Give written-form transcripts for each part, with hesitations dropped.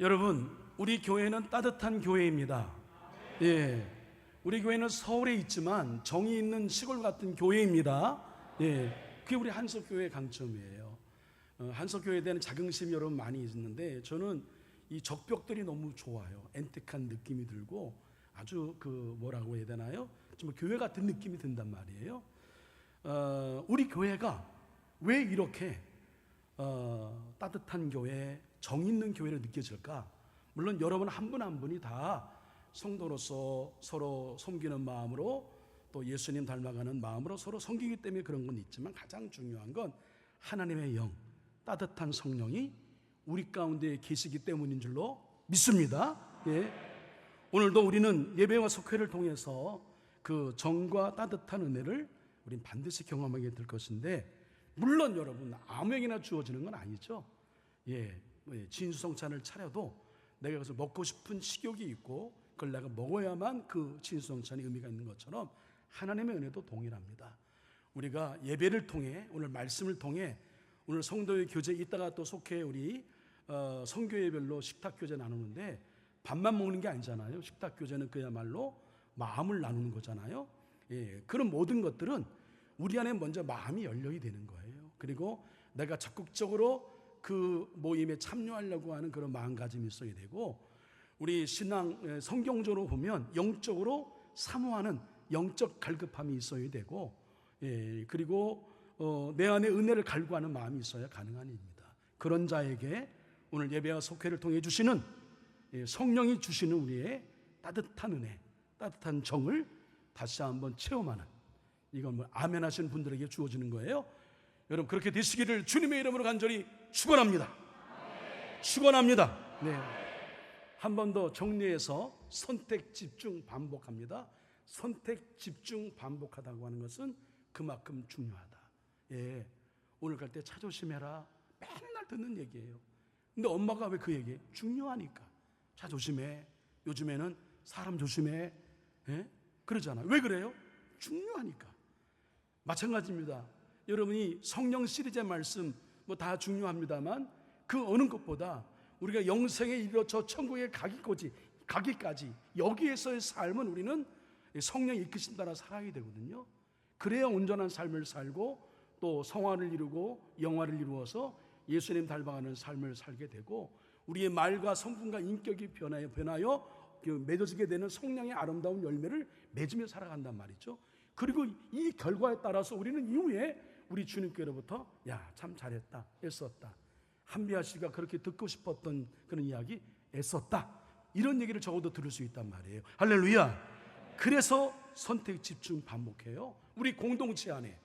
여러분, 우리 교회는 따뜻한 교회입니다. 예, 우리 교회는 서울에 있지만 정이 있는 시골 같은 교회입니다. 예, 그게 우리 한석교회의 강점이에요. 한석교회에 대한 자긍심이 여러분 많이 있는데, 저는 이 적벽들이 너무 좋아요. 앤틱한 느낌이 들고 아주 뭐라고 해야 되나요? 정말 교회 같은 느낌이 든단 말이에요. 우리 교회가 왜 이렇게 따뜻한 교회, 정 있는 교회로 느껴질까? 물론 여러분 한 분 한 분이 다 성도로서 서로 섬기는 마음으로, 또 예수님 닮아가는 마음으로 서로 섬기기 때문에 그런 건 있지만, 가장 중요한 건 하나님의 영, 따뜻한 성령이 우리 가운데 계시기 때문인 줄로 믿습니다. 예. 오늘도 우리는 예배와 속회를 통해서 그 정과 따뜻한 은혜를 우린 반드시 경험하게 될 것인데, 물론 여러분 아무에게나 주어지는 건 아니죠. 예, 진수성찬을 차려도 내가 그래서 먹고 싶은 식욕이 있고 그걸 내가 먹어야만 그 진수성찬의 의미가 있는 것처럼 하나님의 은혜도 동일합니다. 우리가 예배를 통해, 오늘 말씀을 통해, 오늘 성도의 교제, 이따가 또 속해 우리 성교회별로 식탁 교제 나누는데, 밥만 먹는 게 아니잖아요. 식탁 교제는 그야말로 마음을 나누는 거잖아요. 예, 그런 모든 것들은 우리 안에 먼저 마음이 열려야 되는 거예요. 그리고 내가 적극적으로 그 모임에 참여하려고 하는 그런 마음가짐이 있어야 되고, 우리 신앙 성경적으로 보면 영적으로 사모하는 영적 갈급함이 있어야 되고, 예, 그리고 내 안에 은혜를 갈구하는 마음이 있어야 가능한 일입니다. 그런 자에게 오늘 예배와 속회를 통해 주시는 성령이 주시는 우리의 따뜻한 은혜, 따뜻한 정을 다시 한번 체험하는, 이건 뭐 아멘 하시는 분들에게 주어지는 거예요. 여러분 그렇게 되시기를 주님의 이름으로 간절히 축원합니다. 축원합니다. 네. 한 번 더 정리해서 선택, 집중, 반복합니다. 선택, 집중, 반복하다고 하는 것은 그만큼 중요하다. 예, 오늘 갈 때 차 조심해라, 맨날 듣는 얘기예요. 근데 엄마가 왜 그 얘기해? 중요하니까. 차 조심해. 요즘에는 사람 조심해. 예? 그러잖아요. 왜 그래요? 중요하니까. 마찬가지입니다. 여러분이 성령 시리즈의 말씀 뭐 다 중요합니다만, 그 어느 것보다 우리가 영생에 이르러 저 천국에 가기까지 여기에서의 삶은 우리는 성령이 이끄신 따라 살아야 되거든요. 그래야 온전한 삶을 살고 또 성화를 이루고 영화를 이루어서 예수님 닮아가는 삶을 살게 되고, 우리의 말과 성품과 인격이 변하여 맺어지게 되는 성령의 아름다운 열매를 맺으며 살아간단 말이죠. 그리고 이 결과에 따라서 우리는 이후에 우리 주님께로부터 야, 참 잘했다, 애썼다, 한비아 씨가 그렇게 듣고 싶었던 그런 이야기, 애썼다, 이런 얘기를 적어도 들을 수 있단 말이에요. 할렐루야. 그래서 선택, 집중, 반복해요. 우리 공동체 안에,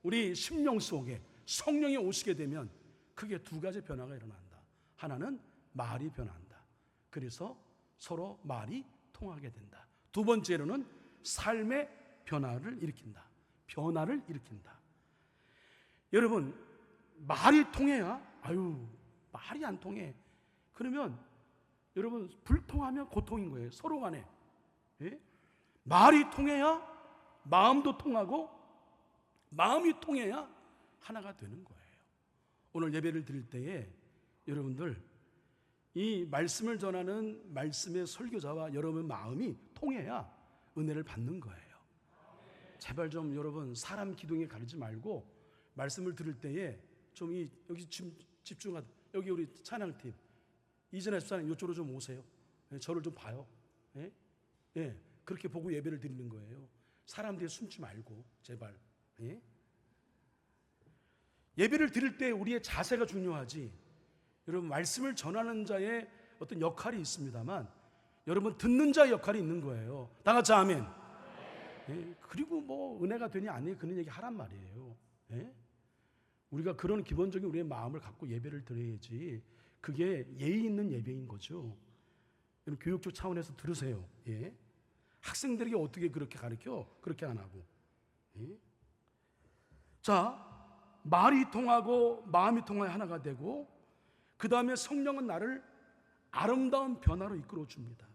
우리 심령 속에 성령이 오시게 되면 크게 두 가지 변화가 일어난다. 하나는 말이 변한다. 그래서 서로 말이 통하게 된다. 두 번째로는 삶의 변화를 일으킨다. 변화를 일으킨다. 여러분, 말이 통해야, 말이 안 통해, 그러면 여러분 불통하면 고통인 거예요. 서로 간에. 예? 말이 통해야 마음도 통하고, 마음이 통해야 하나가 되는 거예요. 오늘 예배를 드릴 때에 여러분들 이 말씀을 전하는 말씀의 설교자와 여러분 마음이 통해야 은혜를 받는 거예요. 제발 좀 여러분 사람 기둥에 가리지 말고 말씀을 들을 때에 좀 여기 집중하다. 여기 우리 찬양팀 이전에 집사님 이쪽으로 좀 오세요. 예, 저를 좀 봐요. 예? 예, 그렇게 보고 예배를 드리는 거예요. 사람 뒤에 숨지 말고 제발. 예? 예배를 드릴 때 우리의 자세가 중요하지. 여러분 말씀을 전하는 자의 어떤 역할이 있습니다만, 여러분 듣는 자의 역할이 있는 거예요. 다 같이 아멘. 예? 그리고 뭐 은혜가 되니 아니 그런 얘기 하란 말이에요. 예? 우리가 그런 기본적인 우리의 마음을 갖고 예배를 드려야지, 그게 예의 있는 예배인 거죠. 여러분 교육적 차원에서 들으세요. 예? 학생들에게 어떻게 그렇게 가르쳐? 그렇게 안 하고. 예? 자, 말이 통하고 마음이 통하여 하나가 되고, 그 다음에 성령은 나를 아름다운 변화로 이끌어 줍니다.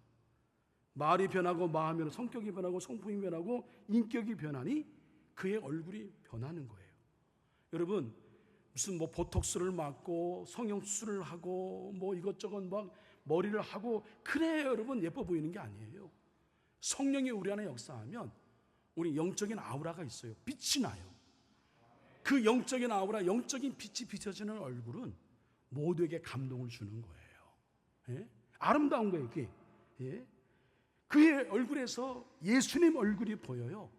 말이 변하고 마음이 변하고 성격이 변하고 성품이 변하고 인격이 변하니 그의 얼굴이 변하는 거예요. 여러분 무슨 뭐 보톡스를 맞고 성형수술을 하고 뭐 이것저것 막 머리를 하고 그래야 여러분 예뻐 보이는 게 아니에요. 성령이 우리 안에 역사하면 우리 영적인 아우라가 있어요. 빛이 나요. 그 영적인 아우라, 영적인 빛이 비춰지는 얼굴은 모두에게 감동을 주는 거예요. 예? 아름다운 거예요, 그게. 예? 그의 얼굴에서 예수님 얼굴이 보여요.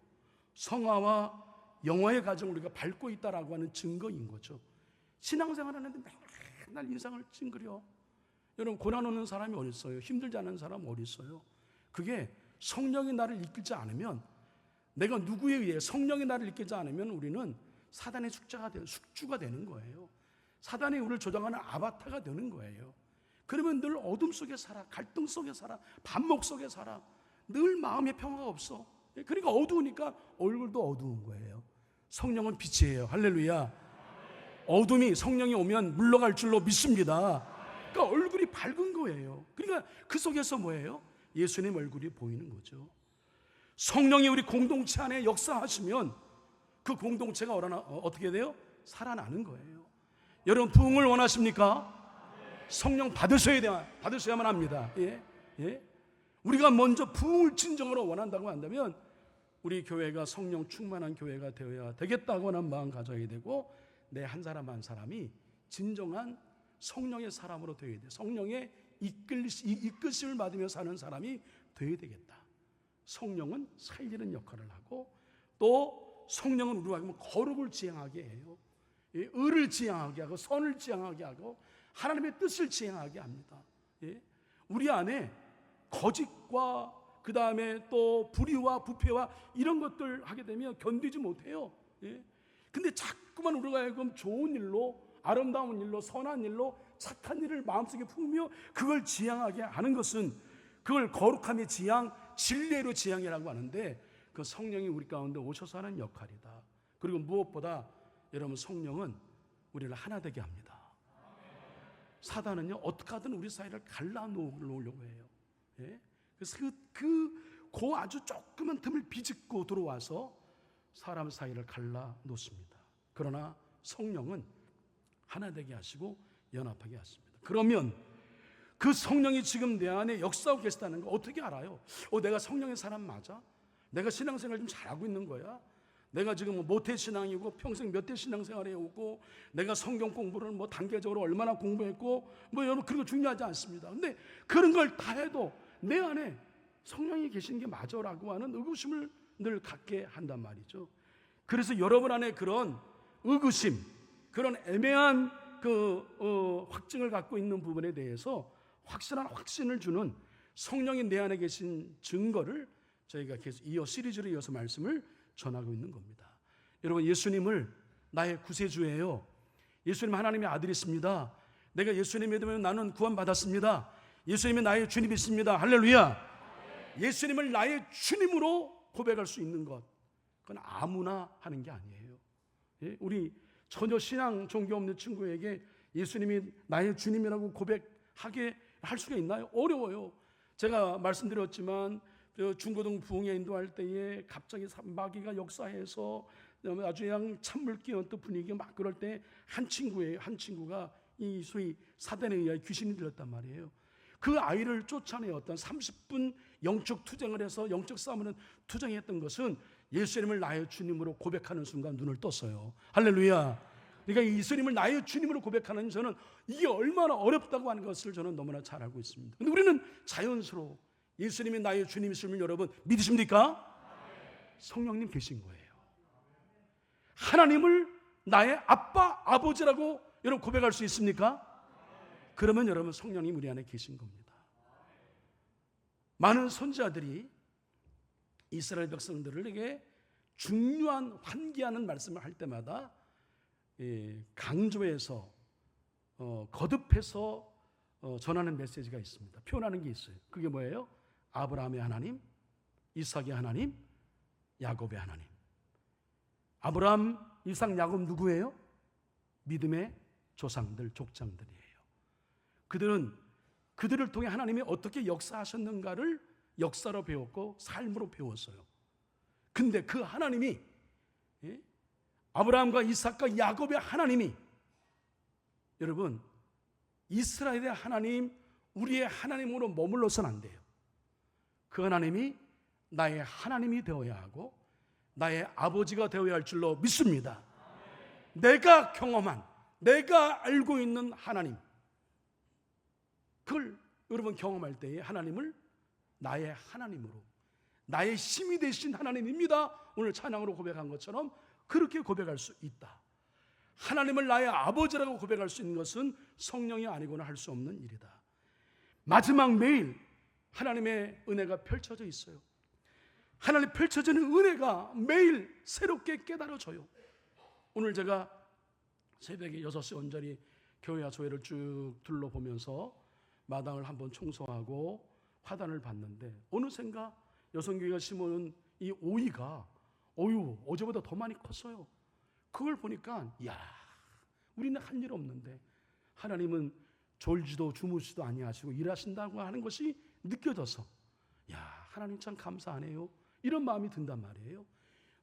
성화와 영화의 가정을 우리가 밟고 있다라고 하는 증거인 거죠. 신앙생활 하는데 맨날 인상을 찡그려. 여러분, 고난 오는 사람이 어디 있어요? 힘들지 않은 사람 어디 있어요? 그게 성령이 나를 이끌지 않으면, 내가 누구에 의해 성령이 나를 이끌지 않으면 우리는 사단의 숙주가 되는 거예요. 사단이 우리를 조종하는 아바타가 되는 거예요. 그러면 늘 어둠 속에 살아, 갈등 속에 살아, 반목 속에 살아. 늘 마음에 평화가 없어. 그러니까 어두우니까 얼굴도 어두운 거예요. 성령은 빛이에요. 할렐루야. 어둠이 성령이 오면 물러갈 줄로 믿습니다. 그러니까 얼굴이 밝은 거예요. 그러니까 그 속에서 뭐예요? 예수님 얼굴이 보이는 거죠. 성령이 우리 공동체 안에 역사하시면 그 공동체가 어떻게 돼요? 살아나는 거예요. 여러분, 부흥을 원하십니까? 성령 받으셔야만 합니다. 예? 예? 우리가 먼저 부흥을 진정으로 원한다고 한다면 우리 교회가 성령 충만한 교회가 되어야 되겠다고 하는 마음 가져야 되고, 내 한 사람 한 사람이 진정한 성령의 사람으로 되어야 돼. 성령의 이끄심을 받으며 사는 사람이 되어야 되겠다. 성령은 살리는 역할을 하고, 또 성령은 우리가 거룩을 지향하게 해요. 의를 지향하게 하고, 선을 지향하게 하고, 하나님의 뜻을 지향하게 합니다. 우리 안에 거짓과 그 다음에 또 불의와 부패와 이런 것들 하게 되면 견디지 못해요. 근데 자꾸만 우리가 하여금 좋은 일로, 아름다운 일로, 선한 일로, 착한 일을 마음속에 품으며 그걸 지향하게 하는 것은, 그걸 거룩함의 지향, 진리로 지향이라고 하는데, 그 성령이 우리 가운데 오셔서 하는 역할이다. 그리고 무엇보다 여러분, 성령은 우리를 하나 되게 합니다. 사단은요, 어떻게 하든 우리 사이를 갈라놓으려고 해요. 그래서 그 아주 조그만 틈을 비집고 들어와서 사람 사이를 갈라놓습니다. 그러나 성령은 하나 되게 하시고 연합하게 하십니다. 그러면 그 성령이 지금 내 안에 역사하고 계시다는 거 어떻게 알아요? 내가 성령의 사람 맞아? 내가 신앙생활 좀 잘하고 있는 거야? 내가 지금 모태신앙이고 평생 몇 대 신앙생활에 오고, 내가 성경 공부를 단계적으로 얼마나 공부했고, 여러분 그런 거 중요하지 않습니다. 근데 그런 걸 다 해도 내 안에 성령이 계신 게 맞아라고 하는 의구심을 늘 갖게 한단 말이죠. 그래서 여러분 안에 그런 의구심, 그런 애매한 확증을 갖고 있는 부분에 대해서 확실한 확신을 주는 성령이 내 안에 계신 증거를 저희가 계속 시리즈로 이어서 말씀을 전하고 있는 겁니다. 여러분, 예수님을 나의 구세주예요. 예수님 하나님의 아들이십니다. 내가 예수님 믿으면 나는 구원받았습니다. 예수님이 나의 주님이십니다. 할렐루야. 예수님을 나의 주님으로 고백할 수 있는 것, 그건 아무나 하는 게 아니에요. 우리 전혀 신앙 종교 없는 친구에게 예수님이 나의 주님이라고 고백하게 할 수가 있나요? 어려워요. 제가 말씀드렸지만 중고등 부흥회 인도할 때에 갑자기 마귀가 역사해서 아주 그냥 찬물 끼얹듯 분위기가 막 그럴 때 한 친구가 이 소위 사단에 의해 귀신이 들렸단 말이에요. 그 아이를 쫓아내었던 30분 영적 투쟁을 해서 영적 싸움을 투쟁했던 것은 예수님을 나의 주님으로 고백하는 순간 눈을 떴어요. 할렐루야. 그러니까 예수님을 나의 주님으로 고백하는 저는 이게 얼마나 어렵다고 하는 것을 저는 너무나 잘 알고 있습니다. 근데 우리는 자연스러워 예수님이 나의 주님이심을 여러분 믿으십니까? 성령님 계신 거예요. 하나님을 나의 아빠, 아버지라고 여러분 고백할 수 있습니까? 그러면 여러분 성령님 우리 안에 계신 겁니다. 많은 선지자들이 이스라엘 백성들에게 중요한 환기하는 말씀을 할 때마다 강조해서 거듭해서 전하는 메시지가 있습니다. 표현하는 게 있어요. 그게 뭐예요? 아브라함의 하나님, 이삭의 하나님, 야곱의 하나님. 아브라함, 이삭, 야곱 누구예요? 믿음의 조상들, 족장들이에요. 그들을 통해 하나님이 어떻게 역사하셨는가를 역사로 배웠고 삶으로 배웠어요. 근데 그 하나님이 아브라함과 이삭과 야곱의 하나님이 여러분 이스라엘의 하나님, 우리의 하나님으로 머물러서는 안 돼요. 그 하나님이 나의 하나님이 되어야 하고 나의 아버지가 되어야 할 줄로 믿습니다. 내가 경험한, 내가 알고 있는 하나님, 그걸 여러분 경험할 때에 하나님을 나의 하나님으로, 나의 힘이 되신 하나님입니다, 오늘 찬양으로 고백한 것처럼 그렇게 고백할 수 있다. 하나님을 나의 아버지라고 고백할 수 있는 것은 성령이 아니고는 할 수 없는 일이다. 마지막 매일 하나님의 은혜가 펼쳐져 있어요. 하나님 펼쳐지는 은혜가 매일 새롭게 깨달아져요. 오늘 제가 새벽에 6시 온전히 교회와 조회를 쭉 둘러보면서 마당을 한번 청소하고 화단을 봤는데 어느샌가 여성교회가 심어놓은 이 오이가 어제보다 더 많이 컸어요. 그걸 보니까 우리는 할 일 없는데 하나님은 졸지도 주무시도 아니하시고 일하신다고 하는 것이 느껴져서 하나님 참 감사하네요, 이런 마음이 든단 말이에요.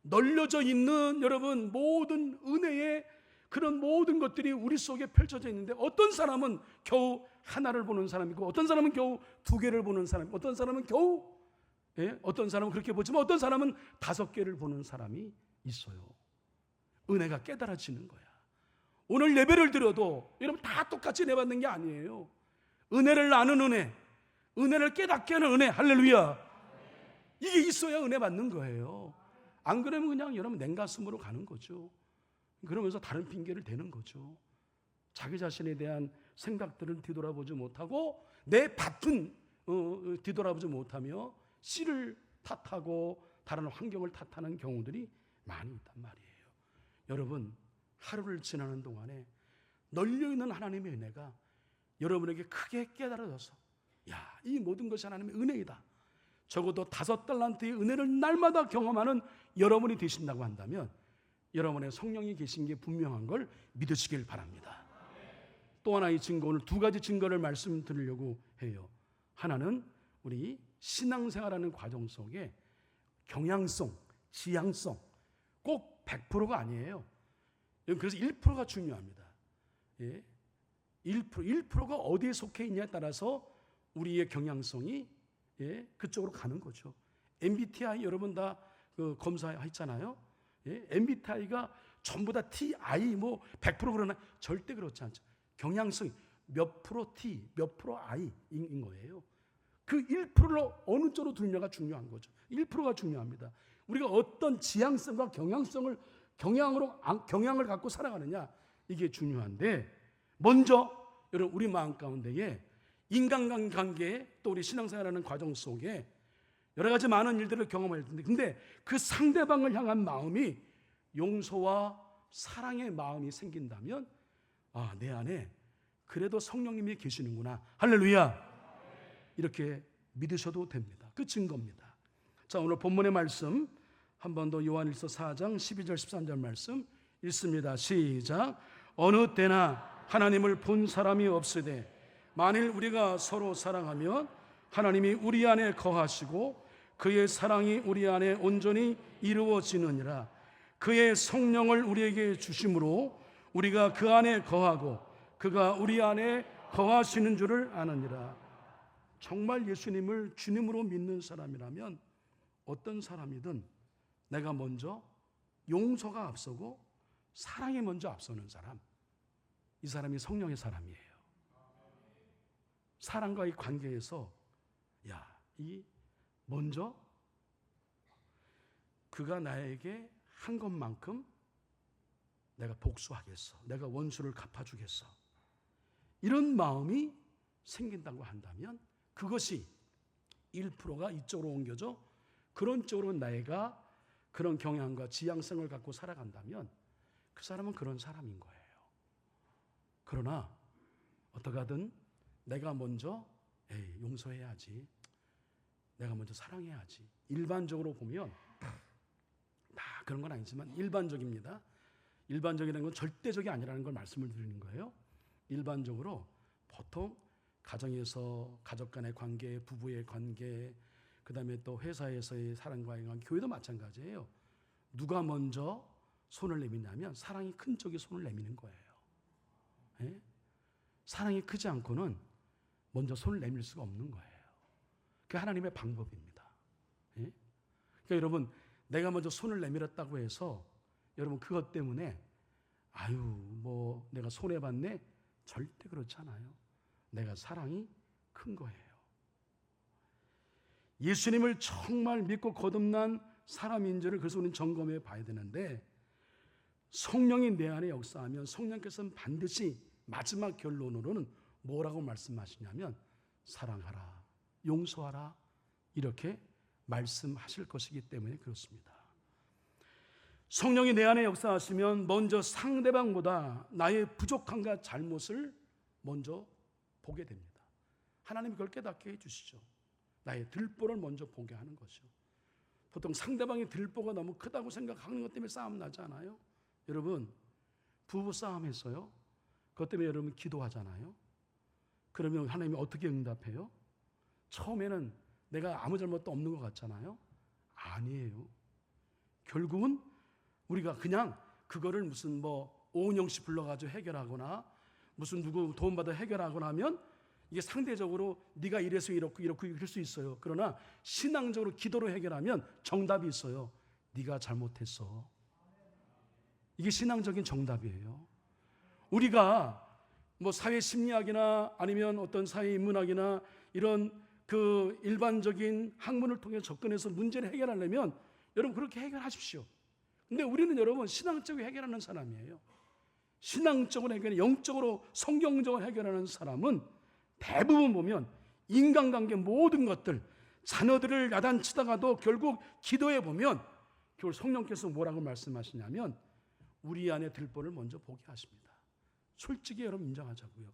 널려져 있는 여러분 모든 은혜의 그런 모든 것들이 우리 속에 펼쳐져 있는데 어떤 사람은 겨우 하나를 보는 사람이고 어떤 사람은 겨우 2개를 보는 사람이고 어떤 사람은 겨우 어떤 사람은 그렇게 보지만 어떤 사람은 5개를 보는 사람이 있어요. 은혜가 깨달아지는 거야. 오늘 예배를 드려도 여러분 다 똑같이 은혜 받는 게 아니에요. 은혜를 아는 은혜, 은혜를 깨닫게 하는 은혜, 할렐루야. 이게 있어야 은혜 받는 거예요. 안 그러면 그냥 여러분 냉가슴으로 가는 거죠. 그러면서 다른 핑계를 대는 거죠. 자기 자신에 대한 생각들을 뒤돌아보지 못하고 내 밭은 뒤돌아보지 못하며 씨를 탓하고 다른 환경을 탓하는 경우들이 많이 있단 말이에요. 여러분 하루를 지나는 동안에 널려있는 하나님의 은혜가 여러분에게 크게 깨달아져서 이 모든 것이 하나님의 은혜이다, 적어도 5달란트의 은혜를 날마다 경험하는 여러분이 되신다고 한다면 여러분의 성령이 계신 게 분명한 걸 믿으시길 바랍니다. 또 하나의 증거, 오늘 2가지 증거를 말씀드리려고 해요. 하나는 우리 신앙생활하는 과정 속에 경향성, 지향성 꼭 100%가 아니에요. 그래서 1%가 중요합니다. 1%가 어디에 속해 있냐에 따라서 우리의 경향성이 그쪽으로 가는 거죠. MBTI 여러분 다 검사했잖아요. MBTI가 전부 다 TI 100% 그러나 절대 그렇지 않죠. 경향성이 몇 프로 T, 몇 프로 I인 거예요. 그 1%를 어느 쪽으로 두느냐가 중요한 거죠. 1%가 중요합니다. 우리가 어떤 지향성과 경향을 갖고 살아가느냐, 이게 중요한데, 먼저 여러분 우리 마음 가운데에 인간관계 또 우리 신앙생활하는 과정 속에 여러 가지 많은 일들을 경험할 텐데, 근데 그 상대방을 향한 마음이 용서와 사랑의 마음이 생긴다면 내 안에 그래도 성령님이 계시는구나, 할렐루야, 이렇게 믿으셔도 됩니다. 그 증거입니다. 자, 오늘 본문의 말씀 한 번 더 요한일서 4장 12절 13절 말씀 읽습니다. 시작. 어느 때나 하나님을 본 사람이 없으되 만일 우리가 서로 사랑하면 하나님이 우리 안에 거하시고 그의 사랑이 우리 안에 온전히 이루어지느니라. 그의 성령을 우리에게 주심으로 우리가 그 안에 거하고 그가 우리 안에 거하시는 줄을 아느니라. 정말 예수님을 주님으로 믿는 사람이라면 어떤 사람이든 내가 먼저 용서가 앞서고 사랑이 먼저 앞서는 사람, 이 사람이 성령의 사람이에요. 사랑과의 관계에서 먼저 그가 나에게 한 것만큼 내가 복수하겠어, 내가 원수를 갚아주겠어, 이런 마음이 생긴다고 한다면 그것이 1%가 이쪽으로 옮겨져 그런 쪽으로 내가 그런 경향과 지향성을 갖고 살아간다면 그 사람은 그런 사람인 거예요. 그러나 어떡하든 내가 먼저 용서해야지, 내가 먼저 사랑해야지, 일반적으로 보면 다 그런 건 아니지만 일반적입니다. 일반적이라는 건 절대적이 아니라는 걸 말씀을 드리는 거예요. 일반적으로 보통 가정에서 가족 간의 관계, 부부의 관계, 그 다음에 또 회사에서의 사람과의 관계, 교회도 마찬가지예요. 누가 먼저 손을 내미냐면 사랑이 큰 쪽이 손을 내미는 거예요. 사랑이 크지 않고는 먼저 손을 내밀 수가 없는 거예요. 그게 하나님의 방법입니다. 예? 그러니까 여러분, 내가 먼저 손을 내밀었다고 해서 여러분 그것 때문에 아유 뭐 내가 손해봤네, 절대 그렇지 않아요. 내가 사랑이 큰 거예요. 예수님을 정말 믿고 거듭난 사람인지를 그래서 우리는 점검해 봐야 되는데, 성령이 내 안에 역사하면 성령께서는 반드시 마지막 결론으로는 뭐라고 말씀하시냐면 사랑하라, 용서하라, 이렇게 말씀하실 것이기 때문에 그렇습니다. 성령이 내 안에 역사하시면 먼저 상대방보다 나의 부족함과 잘못을 먼저 보게 됩니다. 하나님이 그걸 깨닫게 해주시죠. 나의 들보를 먼저 보게 하는 것이죠. 보통 상대방의 들보가 너무 크다고 생각하는 것 때문에 싸움 나지 않아요? 여러분, 부부 싸움했어요. 그것 때문에 여러분 기도하잖아요. 그러면 하나님이 어떻게 응답해요? 처음에는 내가 아무 잘못도 없는 것 같잖아요. 아니에요. 결국은 우리가 그냥 그거를 무슨 뭐 오은영 씨 불러가지고 해결하거나 무슨 누구 도움받아 해결하거나 하면 이게 상대적으로 네가 이래서 이렇고 이럴 수 있어요. 그러나 신앙적으로 기도로 해결하면 정답이 있어요. 네가 잘못했어. 이게 신앙적인 정답이에요. 우리가 뭐 사회 심리학이나 아니면 어떤 사회 인문학이나 이런 그 일반적인 학문을 통해 접근해서 문제를 해결하려면 여러분 그렇게 해결하십시오. 근데 우리는 여러분 신앙적으로 해결하는 사람이에요. 신앙적으로 해결해, 영적으로 성경적으로 해결하는 사람은 대부분 보면 인간관계 모든 것들, 자녀들을 야단치다가도 결국 기도해 보면 결국 성령께서 뭐라고 말씀하시냐면 우리 안에 들보를 먼저 보게 하십니다. 솔직히 여러분 인정하자고요.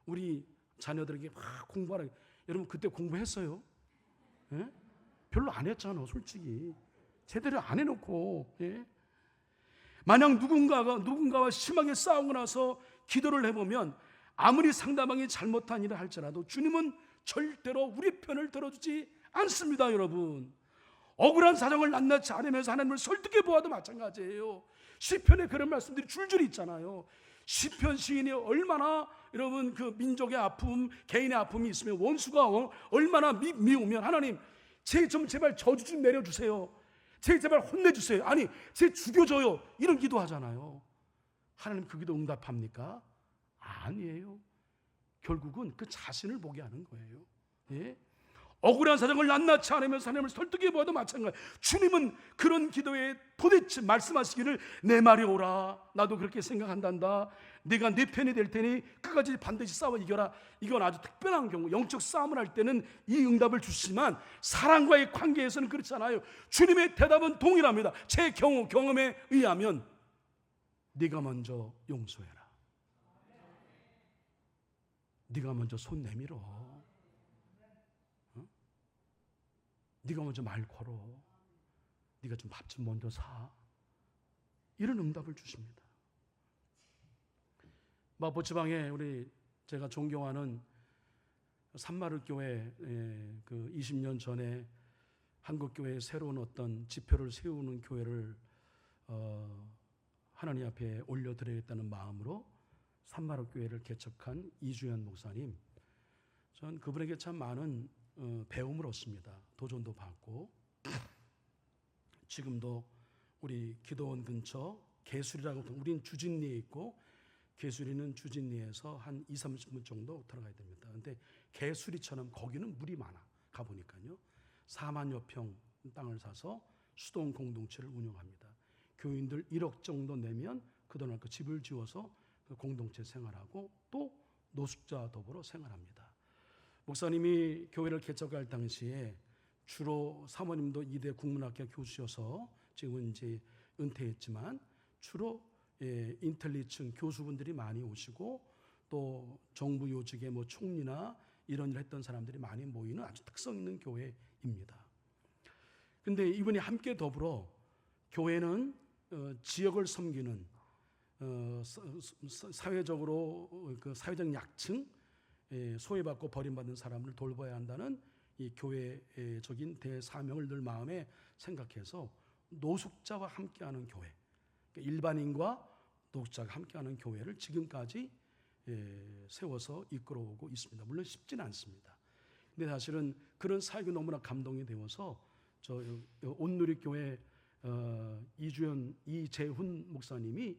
우리 자녀들에게 막 공부하라. 여러분 그때 공부했어요? 예? 별로 안 했잖아. 솔직히 제대로 안 해놓고. 예? 만약 누군가와 심하게 싸우고 나서 기도를 해보면 아무리 상대방이 잘못한 일을 할지라도 주님은 절대로 우리 편을 들어주지 않습니다. 여러분, 억울한 사정을 낱낱이 앓으면서 하나님을 설득해 보아도 마찬가지예요. 시편에 그런 말씀들이 줄줄이 있잖아요. 시편 시인이 얼마나 여러분 그 민족의 아픔, 개인의 아픔이 있으면 원수가 얼마나 미우면 하나님 제발 저주 좀 내려주세요. 제발 혼내주세요. 아니 제 죽여줘요. 이런 기도하잖아요. 하나님 그 기도 응답합니까? 아니에요. 결국은 그 자신을 보게 하는 거예요. 예? 억울한 사정을 낱낱이 앓으면서 하나님을 설득해 보아도 마찬가지. 주님은 그런 기도에 도대체 말씀하시기를 내 말이 오라. 나도 그렇게 생각한단다. 내가 내 편이 될 테니 끝까지 반드시 싸워 이겨라. 이건 아주 특별한 경우, 영적 싸움을 할 때는 이 응답을 주시지만 사랑과의 관계에서는 그렇지 않아요. 주님의 대답은 동일합니다. 제 경험에 의하면 네가 먼저 용서해라. 네가 먼저 손 내밀어. 네가 먼저 말 걸어. 네가 좀 밥 좀 먼저 사. 이런 응답을 주십니다. 마포지방에 우리 제가 존경하는 산마을교회 그 20년 전에 한국교회에 새로운 어떤 지표를 세우는 교회를 하나님 앞에 올려드리겠다는 마음으로 산마을교회를 개척한 이주연 목사님, 전 그분에게 참 많은 배움을 얻습니다. 도전도 받고 지금도 우리 기도원 근처 개수리라고, 우리는 주진리에 있고 개수리는 주진리에서 한 20-30분 정도 들어가야 됩니다. 근데 개수리처럼 거기는 물이 많아. 가보니까요 4만여 평 땅을 사서 수동 공동체를 운영합니다. 교인들 1억 정도 내면 그 돈을 그 집을 지어서 그 공동체 생활하고 또 노숙자 더불어 생활합니다. 목사님이 교회를 개척할 당시에 주로 사모님도 이대 국문학교 교수여서 지금은 이제 은퇴했지만 주로 인텔리층 교수분들이 많이 오시고 또 정부 요직의 뭐 총리나 이런 일을 했던 사람들이 많이 모이는 아주 특성 있는 교회입니다. 근데 이분이 함께 더불어 교회는 지역을 섬기는 사회적으로 그 사회적 약층, 소외받고 버림받는 사람을 돌봐야 한다는 이 교회적인 대사명을 늘 마음에 생각해서 노숙자와 함께하는 교회, 일반인과 노숙자가 함께하는 교회를 지금까지 세워서 이끌어오고 있습니다. 물론 쉽지는 않습니다. 근데 사실은 그런 사역이 너무나 감동이 되어서 저 온누리교회 이재훈 목사님이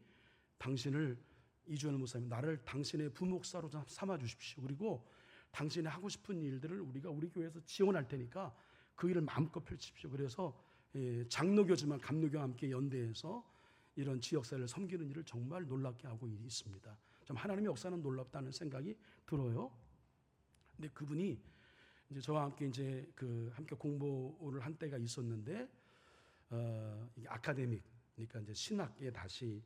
당신을, 이주연 목사님, 나를 당신의 부목사로 삼아 주십시오. 그리고 당신이 하고 싶은 일들을 우리가 우리 교회에서 지원할 테니까 그 일을 마음껏 펼치십시오. 그래서 장로교지만 감로교와 함께 연대해서 이런 지역사회를 섬기는 일을 정말 놀랍게 하고 있습니다. 좀 하나님의 역사는 놀랍다는 생각이 들어요. 근데 그분이 이제 저와 함께 이제 함께 공부를 한 때가 있었는데, 이게 아카데믹, 그러니까 이제 신학의 다시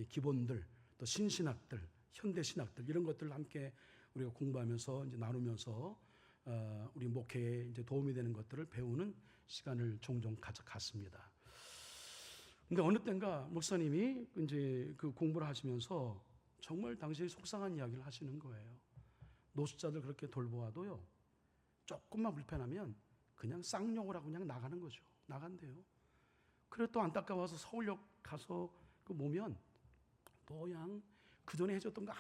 기본들, 또 신신학들, 현대 신학들 이런 것들을 함께 우리가 공부하면서 이제 나누면서 우리 목회에 이제 도움이 되는 것들을 배우는 시간을 종종 가져갔습니다. 근데 어느 때인가 목사님이 이제 그 공부를 하시면서 정말 당시에 속상한 이야기를 하시는 거예요. 노숙자들 그렇게 돌보아도요, 조금만 불편하면 그냥 쌍욕을 하고 그냥 나가는 거죠. 나간대요. 그래 또 안타까워서 서울역 가서 그 보면 또 그냥 그 전에 해줬던 거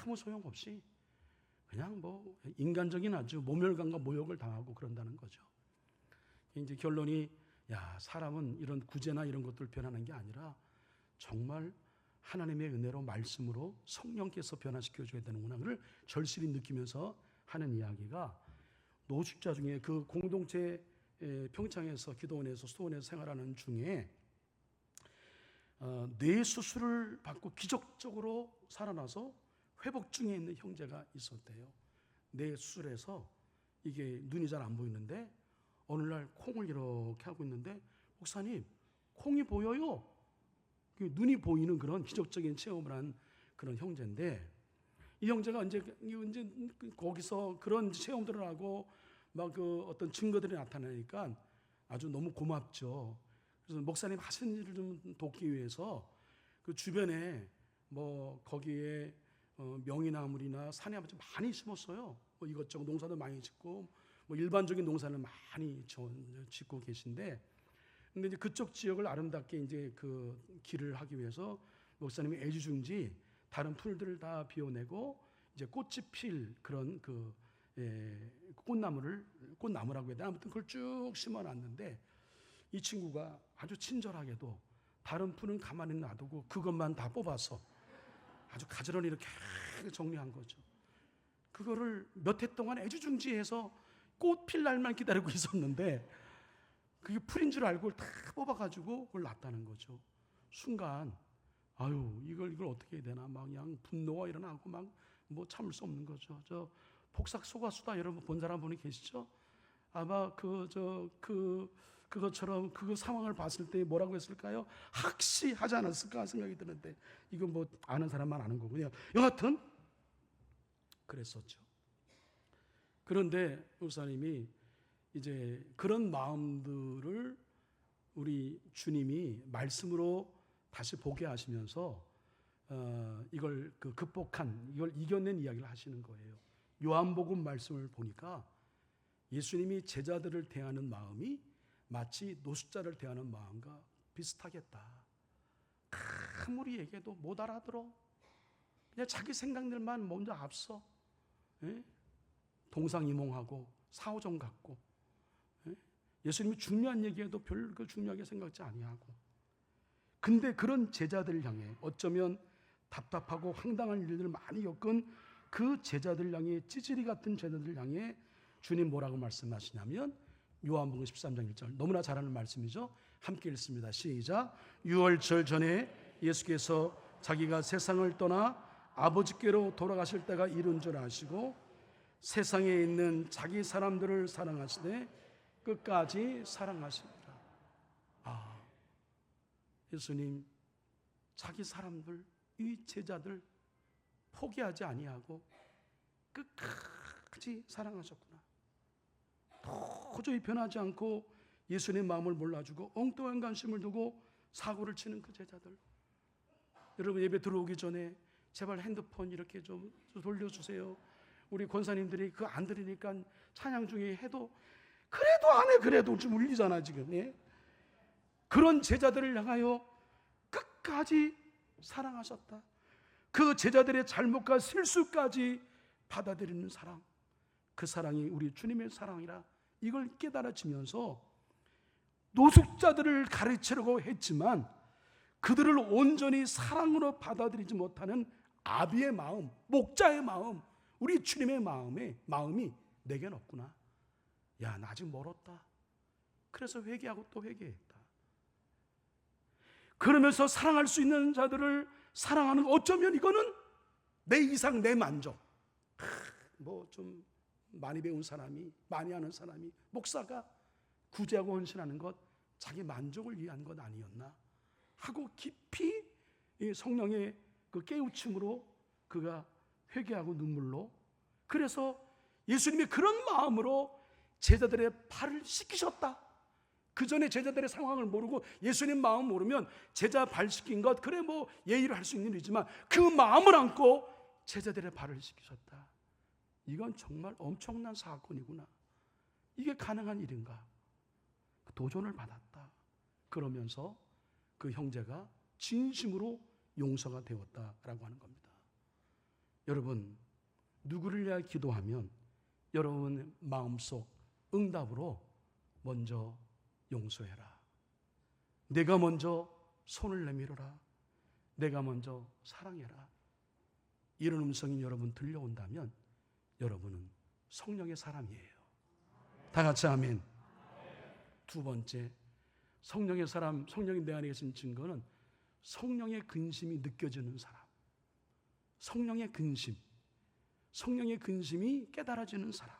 아무 소용없이 그냥 뭐 인간적인 아주 모멸감과 모욕을 당하고 그런다는 거죠. 이제 결론이, 야, 사람은 이런 구제나 이런 것들 변하는 게 아니라 정말 하나님의 은혜로 말씀으로 성령께서 변화시켜줘야 되는구나, 그를 절실히 느끼면서 하는 이야기가, 노숙자 중에 그 공동체 평창에서 기도원에서 수도원에서 생활하는 중에 뇌 수술을 받고 기적적으로 살아나서 회복 중에 있는 형제가 있었대요. 뇌 수술해서 이게 눈이 잘 안 보이는데 어느 날 콩을 이렇게 하고 있는데, 목사님 콩이 보여요. 눈이 보이는 그런 기적적인 체험을 한 그런 형제인데, 이 형제가 이제 거기서 그런 체험들을 하고 막 그 어떤 증거들이 나타나니까 아주 너무 고맙죠. 그래서 목사님 하시는 일을 좀 돕기 위해서 그 주변에 뭐 거기에 명이나물이나 사내나무 좀 많이 심었어요. 뭐 이것저것 농사도 많이 짓고 뭐 일반적인 농사를 많이 짓고 계신데, 근데 이제 그쪽 지역을 아름답게 이제 그 길을 하기 위해서 목사님이 애지중지 다른 풀들을 다 비워내고 이제 꽃이 필 그런 꽃나무라고 해야 되나, 아무튼 그걸 쭉 심어놨는데, 이 친구가 아주 친절하게도 다른 풀은 가만히 놔두고 그것만 다 뽑아서 아주 가지런히 이렇게 정리한 거죠. 그거를 몇 해 동안 애지중지해서 꽃 필 날만 기다리고 있었는데, 그게 풀인 줄 알고 다 뽑아가지고 그걸 놨다는 거죠. 순간 아유, 이걸 어떻게 해야 되나, 막 그냥 분노가 일어나고 막 뭐 참을 수 없는 거죠. 저 폭삭 속았수다 여러분 본 사람 분이 계시죠? 아마 그것처럼 그 상황을 봤을 때 뭐라고 했을까요? 학시하지 않았을까 생각이 드는데, 이건 뭐 아는 사람만 아는 거군요. 여하튼 그랬었죠. 그런데 목사님이 이제 그런 마음들을 우리 주님이 말씀으로 다시 보게 하시면서 이걸 극복한, 이걸 이겨낸 이야기를 하시는 거예요. 요한복음 말씀을 보니까 예수님이 제자들을 대하는 마음이 마치 노숙자를 대하는 마음과 비슷하겠다. 아무리 얘기해도 못 알아들어. 그냥 자기 생각들만 먼저 앞서, 동상이몽하고 사오정 같고, 예수님이 중요한 얘기해도 별로 중요하게 생각지 아니하고. 근데 그런 제자들을 향해, 어쩌면 답답하고 황당한 일들을 많이 겪은 그 제자들 향해, 찌질이 같은 제자들 향해 주님 뭐라고 말씀하시냐면, 요한복음 13장 1절, 너무나 잘 아는 말씀이죠. 함께 읽습니다. 시작. 유월절 전에 예수께서 자기가 세상을 떠나 아버지께로 돌아가실 때가 이른 줄 아시고 세상에 있는 자기 사람들을 사랑하시되 끝까지 사랑하십니다. 예수님 자기 사람들, 이 제자들 포기하지 아니하고 끝까지 사랑하셨구나. 도저히 변하지 않고 예수님의 마음을 몰라주고 엉뚱한 관심을 두고 사고를 치는 그 제자들, 여러분 예배 들어오기 전에 제발 핸드폰 이렇게 좀 돌려주세요. 우리 권사님들이 그거 안 들으니까 찬양 중에 해도 그래도 안 해, 그래도 좀 울리잖아 지금. 예? 그런 제자들을 향하여 끝까지 사랑하셨다. 그 제자들의 잘못과 실수까지 받아들이는 사랑, 그 사랑이 우리 주님의 사랑이라 이걸 깨달아지면서 노숙자들을 가르치려고 했지만 그들을 온전히 사랑으로 받아들이지 못하는 아비의 마음, 목자의 마음, 우리 주님의 마음이 내겐 없구나. 야, 나 아직 멀었다. 그래서 회개하고 또 회개했다. 그러면서 사랑할 수 있는 자들을 사랑하는, 어쩌면 이거는 내 이상 내 만족. 뭐 좀 많이 배운 사람이, 많이 아는 사람이, 목사가 구제하고 헌신하는 것 자기 만족을 위한 것 아니었나 하고 깊이 성령의 그 깨우침으로 그가 회개하고 눈물로, 그래서 예수님이 그런 마음으로 제자들의 발을 씻기셨다. 그 전에 제자들의 상황을 모르고 예수님 마음 모르면 제자 발 씻긴 것, 그래 뭐 예의를 할 수 있는 일이지만 그 마음을 안고 제자들의 발을 씻기셨다. 이건 정말 엄청난 사건이구나. 이게 가능한 일인가? 도전을 받았다. 그러면서 그 형제가 진심으로 용서가 되었다라고 하는 겁니다. 여러분, 누구를 위하여 기도하면 여러분 마음속 응답으로 먼저 용서해라. 내가 먼저 손을 내밀어라. 내가 먼저 사랑해라. 이런 음성이 여러분 들려온다면 여러분은 성령의 사람이에요. 다 같이 아멘. 두 번째, 성령의 사람, 성령이 내 안에 계신 증거는 성령의 근심이 느껴지는 사람. 성령의 근심, 성령의 근심이 깨달아지는 사람.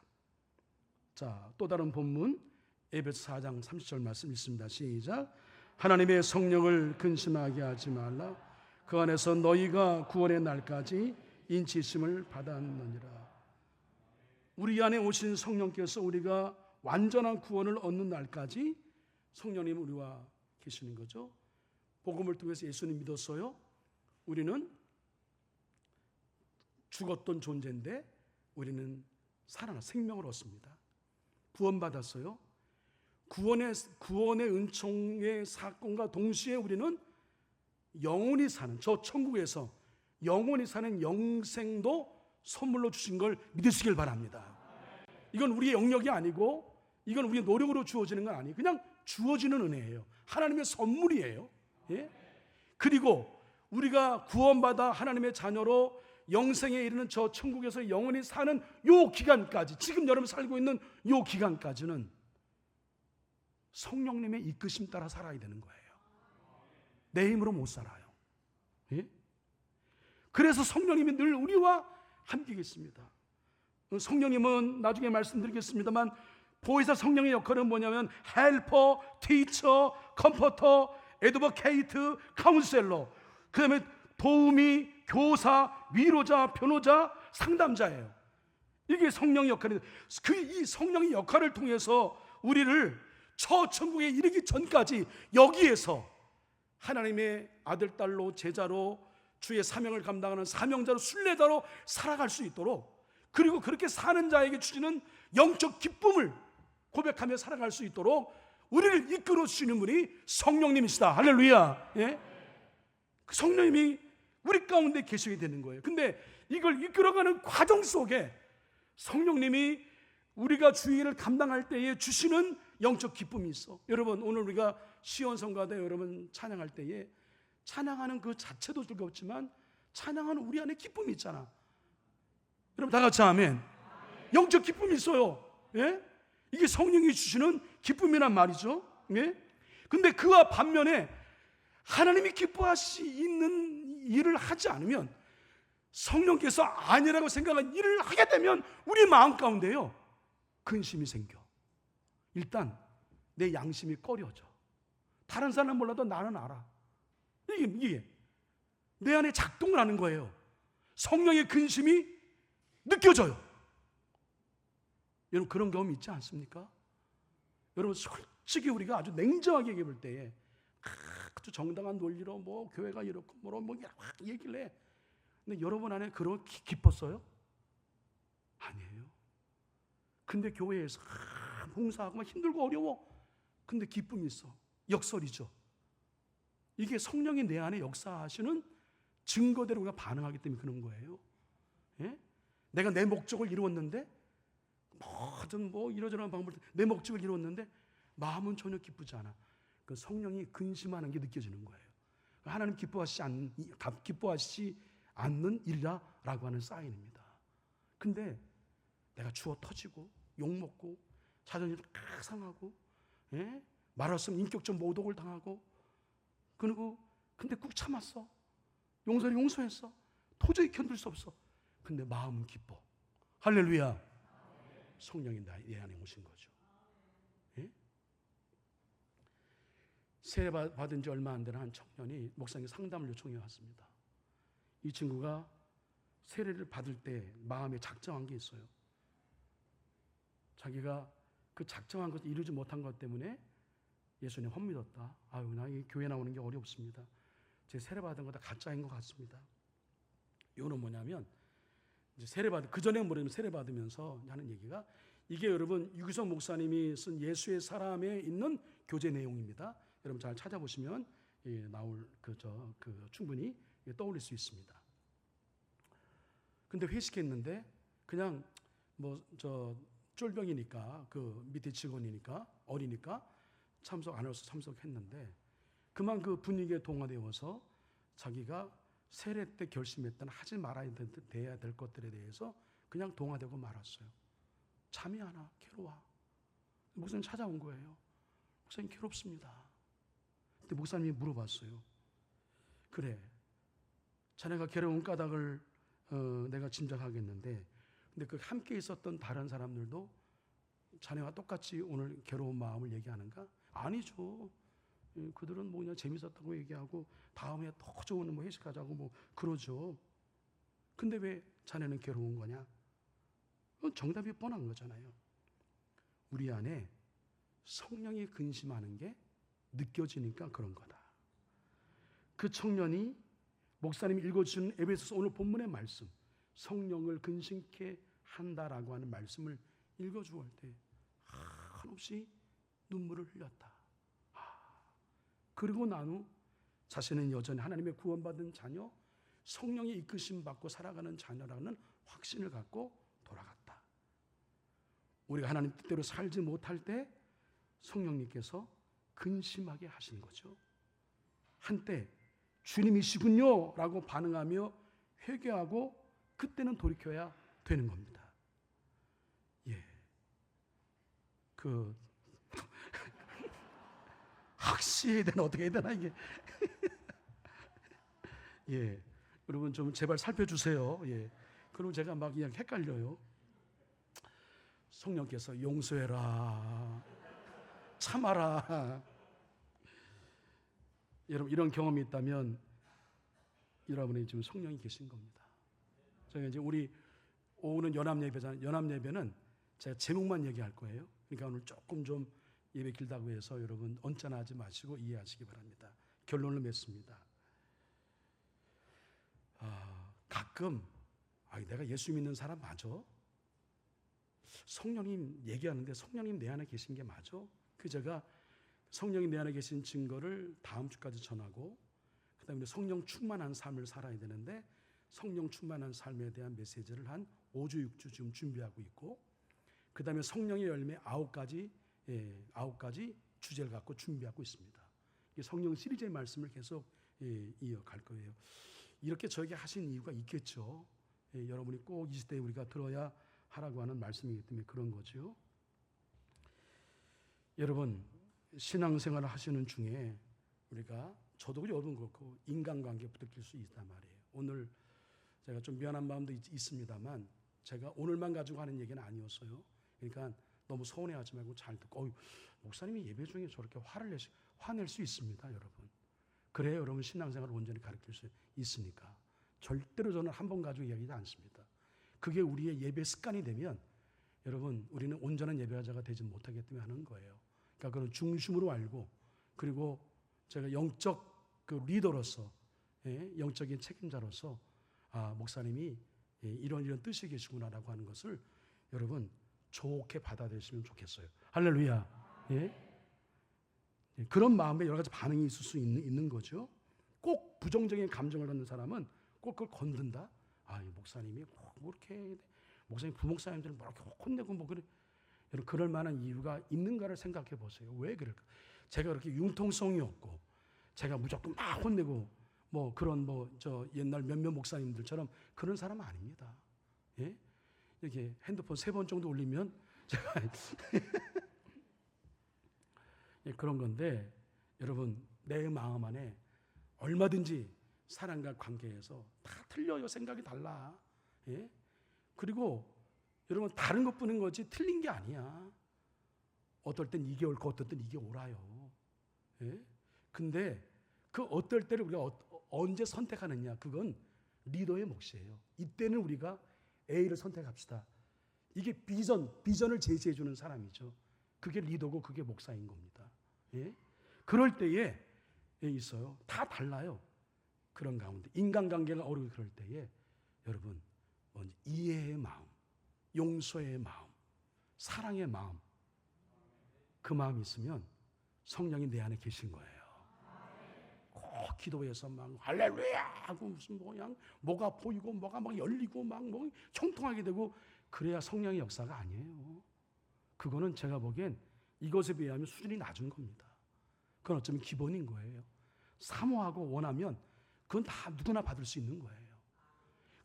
자, 또 다른 본문 에베소 4장 30절 말씀 있습니다. 시작. 하나님의 성령을 근심하게 하지 말라. 그 안에서 너희가 구원의 날까지 인치심을 받았느니라. 우리 안에 오신 성령께서 우리가 완전한 구원을 얻는 날까지 성령님 우리와 계시는 거죠. 복음을 통해서 예수님 믿었어요. 우리는 죽었던 존재인데 우리는 살아나 생명을 얻습니다. 구원받았어요. 구원의 은총의 사건과 동시에 우리는 영원히 사는, 저 천국에서 영원히 사는 영생도 선물로 주신 걸 믿으시길 바랍니다. 이건 우리의 영역이 아니고 이건 우리의 노력으로 주어지는 건 아니에요. 그냥 주어지는 은혜예요. 하나님의 선물이에요. 예? 그리고 우리가 구원받아 하나님의 자녀로 영생에 이르는 저 천국에서 영원히 사는 요 기간까지, 지금 여러분 살고 있는 요 기간까지는 성령님의 이끄심 따라 살아야 되는 거예요. 내 힘으로 못 살아요. 예? 그래서 성령님이 늘 우리와 함께 계십니다. 성령님은 나중에 말씀드리겠습니다만 보혜사 성령의 역할은 뭐냐면 헬퍼, 티처, 컴포터, 에드버케이트, 카운셀러, 그 다음에 도우미, 교사, 위로자, 변호자, 상담자예요. 이게 성령의 역할인데 이 성령의 역할을 통해서 우리를 저 천국에 이르기 전까지 여기에서 하나님의 아들, 딸로, 제자로, 주의 사명을 감당하는 사명자로, 순례자로 살아갈 수 있도록, 그리고 그렇게 사는 자에게 주시는 영적 기쁨을 고백하며 살아갈 수 있도록 우리를 이끌어 주시는 분이 성령님이시다. 할렐루야. 예? 성령님이 우리 가운데 계시게 되는 거예요. 근데 이걸 이끌어가는 과정 속에 성령님이 우리가 주의를 감당할 때에 주시는 영적 기쁨이 있어. 여러분, 오늘 우리가 시온성가대 여러분 찬양할 때에 찬양하는 그 자체도 즐겁지만 찬양하는 우리 안에 기쁨이 있잖아. 여러분 다 같이 아멘. 영적 기쁨이 있어요. 예? 이게 성령이 주시는 기쁨이란 말이죠. 예? 근데 그와 반면에 하나님이 기뻐하시는 일을 하지 않으면, 성령께서 아니라고 생각한 일을 하게 되면 우리 마음 가운데요 근심이 생겨. 일단 내 양심이 꺼려져. 다른 사람은 몰라도 나는 알아. 이게 내 안에 작동을 하는 거예요. 성령의 근심이 느껴져요. 여러분 그런 경험 있지 않습니까? 여러분 솔직히 우리가 아주 냉정하게 얘기해 볼 때에 아주 정당한 논리로 뭐 교회가 이렇고 뭐 얘기를 해. 근데 여러분 안에 그런 기뻤어요? 아니에요. 근데 교회에서 봉사하고 힘들고 어려워. 근데 기쁨이 있어. 역설이죠. 이게 성령이 내 안에 역사하시는 증거대로 우리가 반응하기 때문에 그런 거예요. 예? 내가 내 목적을 이루었는데 모든 이러저러한 방법을 내 목적을 이루었는데 마음은 전혀 기쁘지 않아. 그 성령이 근심하는 게 느껴지는 거예요. 하나님 기뻐하시지 않는 일이라고 하는 사인입니다. 근데 내가 주워 터지고 욕먹고 자존심 팍 상하고, 예? 말했으면 인격적 모독을 당하고, 그리고 근데 꾹 참았어. 용서를 용서했어. 도저히 견딜 수 없어. 근데 마음은 기뻐. 할렐루야. 성령이 내 안에 오신 거죠. 예? 세례 받은 지 얼마 안 되는 한 청년이 목사님 상담을 요청해 왔습니다. 이 친구가 세례를 받을 때 마음에 작정한 게 있어요. 자기가 그 작정한 것을 이루지 못한 것 때문에 예수님 헛 믿었다. 아유, 나 이 교회 나오는 게 어렵습니다. 제 세례 받은 거 다 가짜인 것 같습니다. 이거는 뭐냐면 이제 그 전에 모르면 세례 받으면서 하는 얘기가, 이게 여러분 유기성 목사님이 쓴 예수의 사람에 있는 교제 내용입니다. 여러분 잘 찾아보시면 나올 충분히 떠올릴 수 있습니다. 근데 회식했는데 그냥 쫄병이니까 그 밑에 직원이니까 어리니까 참석 안 해서 참석했는데, 그만 그 분위기에 동화되어서 자기가 세례 때 결심했던 하지 말아야 돼야 될 것들에 대해서 그냥 동화되고 말았어요. 잠이 안 와, 괴로워. 목사님 찾아온 거예요. 목사님 괴롭습니다. 근데 목사님이 물어봤어요. 그래, 자네가 괴로운 까닭을 내가 짐작하겠는데, 근데 그 함께 있었던 다른 사람들도 자네와 똑같이 오늘 괴로운 마음을 얘기하는가? 아니죠. 그들은 그냥 재밌었다고 얘기하고 다음에 더 좋은 회식하자고 그러죠. 근데 왜 자네는 괴로운 거냐? 그건 정답이 뻔한 거잖아요. 우리 안에 성령이 근심하는 게 느껴지니까 그런 거다. 그 청년이 목사님이 읽어주신 에베소서 오늘 본문의 말씀, 성령을 근심케 한다라고 하는 말씀을 읽어주올 때 한없이 눈물을 흘렸다. 그리고 난 후 자신은 여전히 하나님의 구원받은 자녀, 성령의 이끄심 받고 살아가는 자녀라는 확신을 갖고 돌아갔다. 우리가 하나님 뜻대로 살지 못할 때 성령님께서 근심하게 하신 거죠. 한때 주님이시군요 라고 반응하며 회개하고 그때는 돌이켜야 되는 겁니다. 예. 학시해야 되나 어떻게 해야 되나 이게. 예. 여러분 좀 제발 살펴주세요. 예. 그럼 제가 막 그냥 헷갈려요. 성령께서 용서해라, 참아라. 여러분 이런 경험이 있다면 여러분이 지금 성령이 계신 겁니다. 저희가 이제 우리 오후는 연합예배잖아요. 연합예배는 제가 제목만 얘기할 거예요. 그러니까 오늘 조금 좀 예배 길다고 해서 여러분 언짢아 하지 마시고 이해하시기 바랍니다. 결론을 맺습니다. 가끔 내가 예수 믿는 사람 맞아? 성령님 얘기하는데 성령님 내 안에 계신 게 맞아? 제가 성령이 내 안에 계신 증거를 다음 주까지 전하고, 그 다음에 성령 충만한 삶을 살아야 되는데 성령 충만한 삶에 대한 메시지를 한 5주 6주 지금 준비하고 있고, 그 다음에 성령의 열매 9가지 주제를 갖고 준비하고 있습니다. 성령 시리즈의 말씀을 계속 이어갈 거예요. 이렇게 저에게 하신 이유가 있겠죠. 여러분이 꼭 이 시대에 우리가 들어야 하라고 하는 말씀이기 때문에 그런 거죠. 여러분 신앙생활을 하시는 중에 우리가 저도 여러분 그렇고 인간관계 부딪힐 수 있단 말이에요. 오늘 제가 좀 미안한 마음도 있습니다만 제가 오늘만 가지고 하는 얘기는 아니었어요. 그러니까 너무 서운해하지 말고 잘 듣고, 목사님이 예배 중에 저렇게 화낼 수 있습니다, 여러분. 그래야 여러분 신앙생활을 온전히 가르칠 수 있으니까. 절대로 저는 한 번 가지고 이야기하지 않습니다. 그게 우리의 예배 습관이 되면 여러분 우리는 온전한 예배자가 되지 못하기 때문에 하는 거예요. 그러니까 그런 중심으로 알고, 그리고 제가 영적 리더로서, 영적인 책임자로서 목사님이 이런 뜻이 계시구나라고 하는 것을 여러분 좋게 받아들이시면 좋겠어요. 할렐루야. 예? 그런 마음에 여러 가지 반응이 있을 수 있는 거죠. 꼭 부정적인 감정을 갖는 사람은 꼭 그걸 건든다. 아, 이 목사님이 뭐 이렇게 목사님 부목사님들은 뭐 이렇게 혼내고 뭐 그래. 여러분 그럴 만한 이유가 있는가를 생각해 보세요. 왜 그럴까? 제가 그렇게 융통성이 없고 제가 무조건 막 혼내고 뭐 그런 뭐 저 옛날 몇몇 목사님들처럼 그런 사람은 아닙니다. 예? 이렇게 핸드폰 3번 정도 울리면 제가 예, 그런 건데 여러분 내 마음 안에 얼마든지 사람과 관계에서 다 틀려요. 생각이 달라. 예? 그리고 여러분 다른 것뿐인 거지 틀린 게 아니야. 어떨 땐 이게 옳고 어떨 땐 이게 옳아요. 예? 근데 그 어떨 때를 우리가 언제 선택하느냐 그건 리더의 몫이에요. 이때는 우리가 A를 선택합시다. 이게 비전을 제시해 주는 사람이죠. 그게 리더고 그게 목사인 겁니다. 예? 그럴 때에 있어요. 다 달라요. 그런 가운데 인간관계가 어려워 그럴 때에 여러분 먼저 이해의 마음, 용서의 마음, 사랑의 마음 그 마음이 있으면 성령이 내 안에 계신 거예요. 꼭 기도해서 막 할렐루야 하고 무슨 뭐 그냥 뭐가 보이고 뭐가 막 열리고 막 뭐 총통하게 되고 그래야 성령의 역사가 아니에요. 그거는 제가 보기엔 이것에 비하면 수준이 낮은 겁니다. 그건 어쩌면 기본인 거예요. 사모하고 원하면 그건 다 누구나 받을 수 있는 거예요.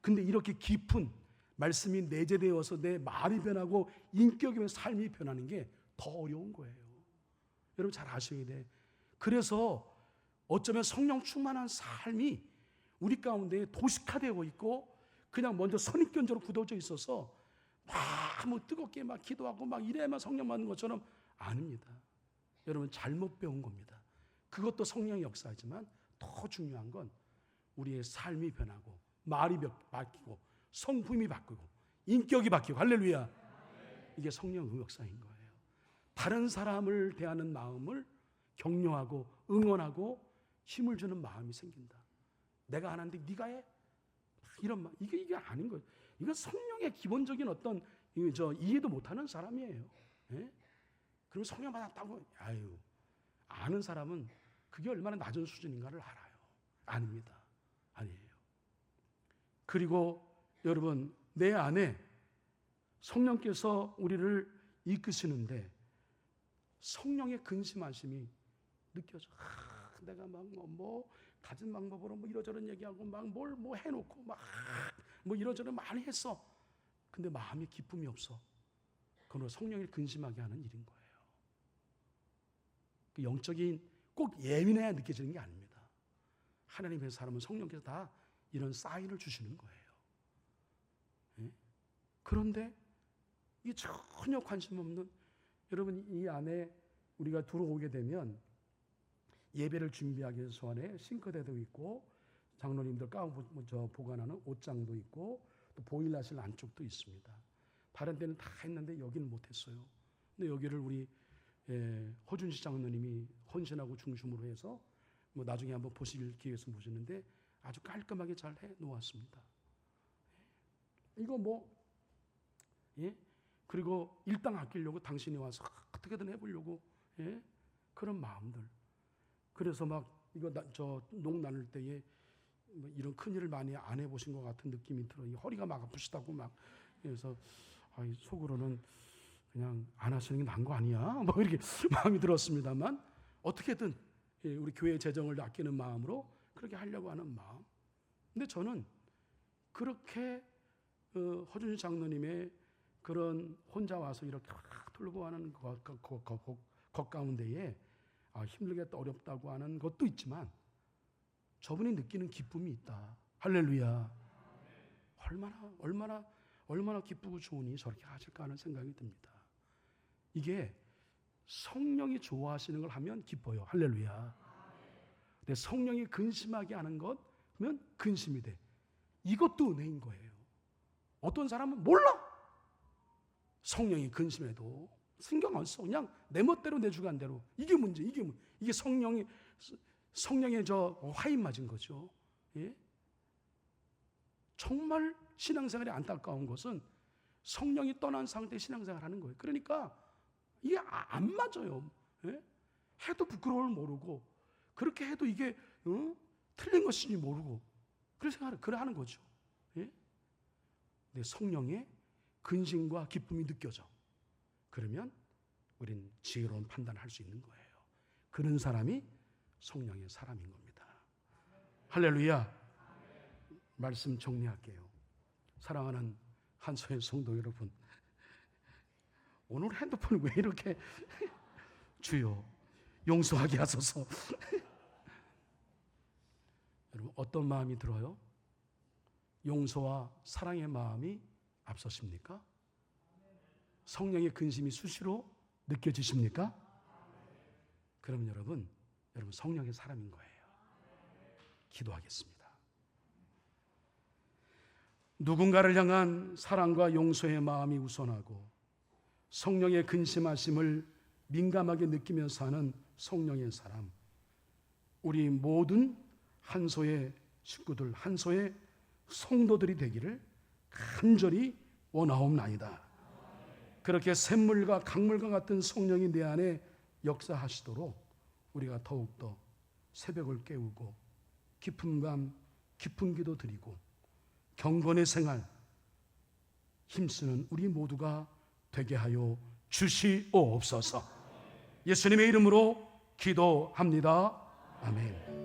근데 이렇게 깊은 말씀이 내재되어서 내 말이 변하고 인격이 변하고 삶이 변하는 게 더 어려운 거예요. 여러분 잘 아셔야 돼. 그래서 어쩌면 성령 충만한 삶이 우리 가운데 도식화되고 있고 그냥 먼저 선입견적으로 굳어져 있어서 막 뭐 뜨겁게 막 기도하고 막 이래야만 성령 받는 것처럼 아닙니다. 여러분 잘못 배운 겁니다. 그것도 성령의 역사지만 더 중요한 건 우리의 삶이 변하고 말이 바뀌고 성품이 바뀌고 인격이 바뀌고 할렐루야. 이게 성령의 역사인 거예요. 다른 사람을 대하는 마음을 격려하고 응원하고 힘을 주는 마음이 생긴다. 내가 안 하는데 네가 해? 이런 말 이게 아닌 거예요. 이건 성령의 기본적인 어떤 이해도 못하는 사람이에요. 예? 그리고 성령 받았다고 아는 사람은 그게 얼마나 낮은 수준인가를 알아요. 아닙니다. 아니에요. 그리고 여러분 내 안에 성령께서 우리를 이끄시는데 성령의 근심하심이 느껴져. 내가 막 뭐 가진 방법으로 뭐 이러저런 얘기하고 막 뭘 뭐 해놓고 막 뭐 이러저런 많이 했어. 근데 마음에 기쁨이 없어. 그건 성령을 근심하게 하는 일인 거예요. 그 영적인 꼭 예민해야 느껴지는 게 아닙니다. 하나님의 사람은 성령께서 다 이런 사인을 주시는 거예요. 예? 그런데 이 전혀 관심 없는 여러분 이 안에 우리가 들어오게 되면 예배를 준비하기 위해서 안에 싱크대도 있고 장로님들 가운 보관하는 옷장도 있고 또 보일러실 안쪽도 있습니다. 다른 데는 다 했는데 여기는 못했어요. 근데 여기를 우리 허준시 장로님이 헌신하고 중심으로 해서 뭐 나중에 한번 보실 기회 있으면 보시는데 아주 깔끔하게 잘 해 놓았습니다. 이거 뭐 예? 그리고 일당 아끼려고 당신이 와서 어떻게든 해보려고 예? 그런 마음들. 그래서 막 이거 농 나눌 때에 뭐 이런 큰 일을 많이 안 해보신 것 같은 느낌이 들어요. 허리가 막 아프시다고 막 그래서 속으로는 그냥 안 하시는 게 나은 거 아니야? 뭐 이렇게 마음이 들었습니다만 어떻게든 우리 교회 재정을 아끼는 마음으로 그렇게 하려고 하는 마음. 근데 저는 그렇게 허준희 장로님의 그런 혼자 와서 이렇게 돌고 하는 것 가운데에 힘들겠다 어렵다고 하는 것도 있지만 저분이 느끼는 기쁨이 있다. 할렐루야. 얼마나 기쁘고 좋으니 저렇게 하실까 하는 생각이 듭니다. 이게 성령이 좋아하시는 걸 하면 기뻐요. 할렐루야. 근데 성령이 근심하게 하는 것 그러면 근심이 돼. 이것도 은혜인 거예요. 어떤 사람은 몰라. 성령이 근심해도 신경 안 써. 그냥 내 멋대로 내 주관대로. 이게 문제. 이게 성령의 화인 맞은 거죠. 예? 정말 신앙생활이 안타까운 것은 성령이 떠난 상태의 신앙생활을 하는 거예요. 그러니까 이게 안 맞아요. 예? 해도 부끄러움을 모르고 그렇게 해도 이게 틀린 것인지 모르고 그래 하는 거죠. 예? 근데 성령의 근심과 기쁨이 느껴져. 그러면 우린 지혜로운 판단을 할 수 있는 거예요. 그런 사람이 성령의 사람인 겁니다. 할렐루야. 말씀 정리할게요. 사랑하는 한소의 성도 여러분, 오늘 핸드폰을 왜 이렇게 주여 용서하게 하소서. 여러분, 어떤 마음이 들어요? 용서와 사랑의 마음이 앞서십니까? 성령의 근심이 수시로 느껴지십니까? 그럼 여러분 성령의 사람인 거예요. 기도하겠습니다. 누군가를 향한 사랑과 용서의 마음이 우선하고 성령의 근심하심을 민감하게 느끼면서 사는 성령의 사람, 우리 모든 한소의 식구들, 한소의 성도들이 되기를 간절히 원하옵나이다. 그렇게 샘물과 강물과 같은 성령이 내 안에 역사하시도록 우리가 더욱더 새벽을 깨우고 깊은 밤 깊은 기도 드리고 경건의 생활 힘쓰는 우리 모두가 되게 하여 주시옵소서. 예수님의 이름으로 기도합니다. 아멘.